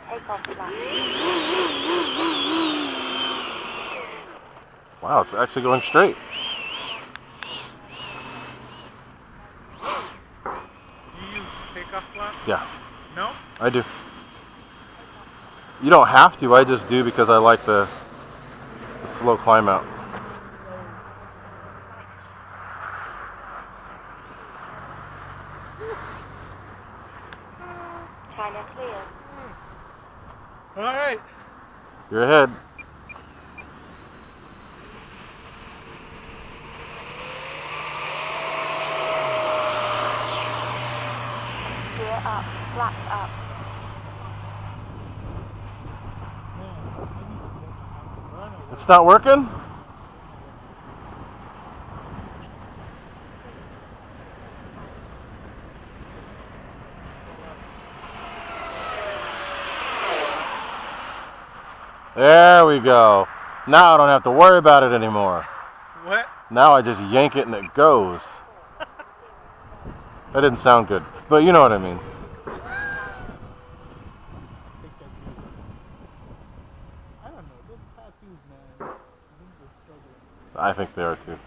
Take off flat. Wow, it's actually going straight. Do you use takeoff flaps? Yeah, No? I do. You don't have to, I just do because I like the slow climb out. China clear. Alright. You're ahead. Gear up. Flaps up. It's not working? There we go. Now I don't have to worry about it anymore. What? Now I just yank it and it goes. That didn't sound good, but you know what I mean. I don't know. Those tattoos, man. I think they're struggling. I think they are too.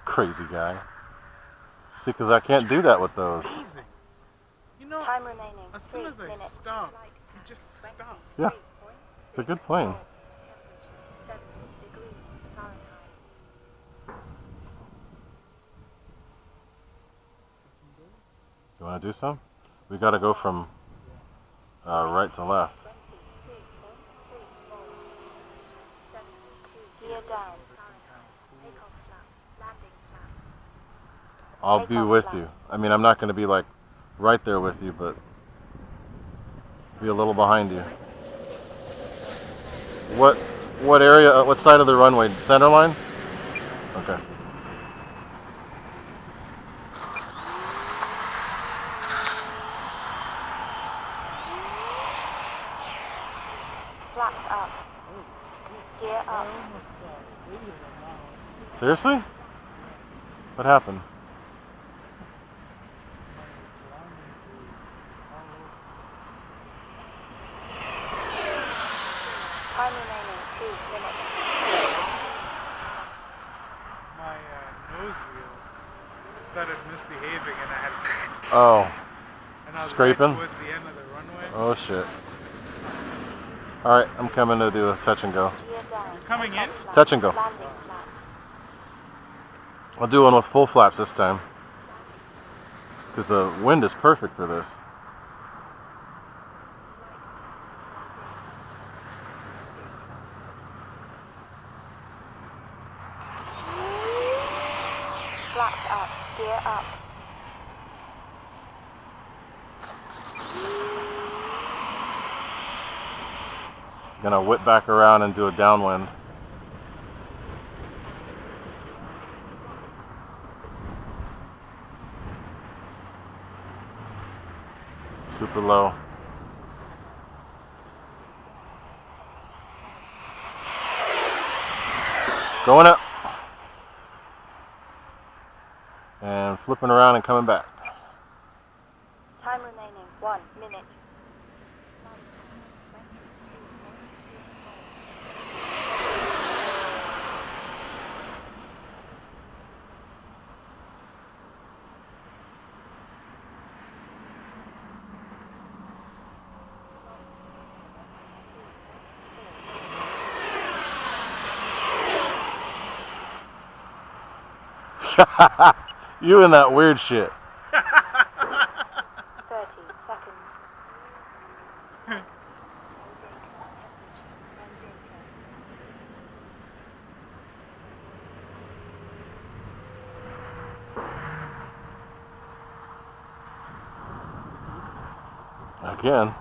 Crazy guy. See, because I can't do that with those. Amazing. You know, Time remaining. as soon 3 as I minutes. stop, it just stops. Yeah, it's a good plane. You want to do some? We got to go from right to left. Gear down. I'll be with you. I mean, I'm not going to be like right there with you, but be a little behind you. What area? What side of the runway? Center line? Okay. Flaps up. Gear up. Seriously? What happened? Time remaining. 2 minutes. My nose wheel started misbehaving and I had... Oh, And I was scraping? right towards the end of the runway. Oh shit. All right, I'm coming to do a touch and go. Gear down. You're coming in? Touch and go. Landing flaps. I'll do one with full flaps this time, because the wind is perfect for this. Flaps up. Gear up. Gonna whip back around and do a downwind. Super low. Going up. And flipping around and coming back. Time remaining. 1 minute. You and that weird shit. 30 seconds. Again.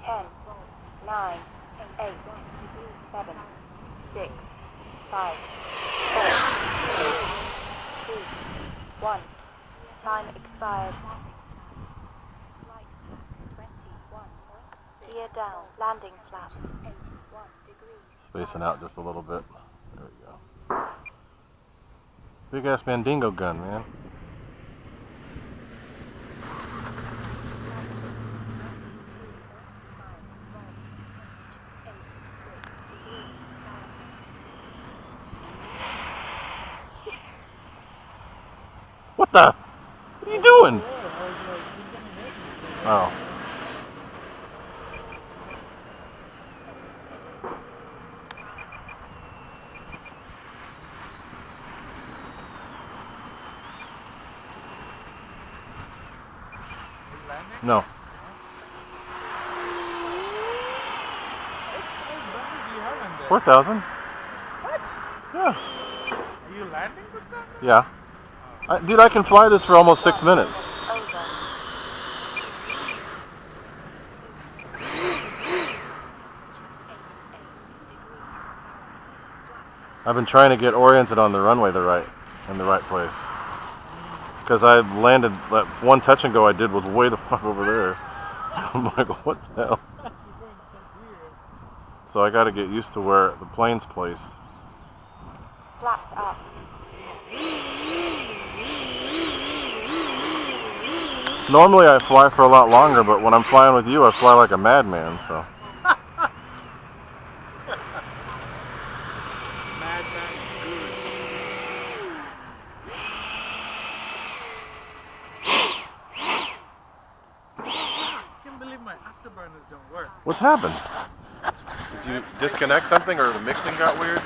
10, 9, 8, 7, 6, 5, 4, 3, 2, 1. Time expired. Gear Gear down. Landing flaps. 81 degrees. Spacing out just a little bit. There we go. Big ass Mandingo gun, man. What the? What are you doing? Oh. No. Do you have in there? 4,000? What? Yeah. Are you landing this time? Yeah. Dude, I can fly this for almost 6 minutes. Over. I've been trying to get oriented on the runway in the right place. Because I landed, that one touch and go I did was way the fuck over there. I'm like, what the hell? So I gotta get used to where the plane's placed. Flaps up. Normally I fly for a lot longer, but when I'm flying with you, I fly like a madman, so. Madman good. I can't believe my afterburners don't work. What's happened? Did you disconnect something or the mixing got weird?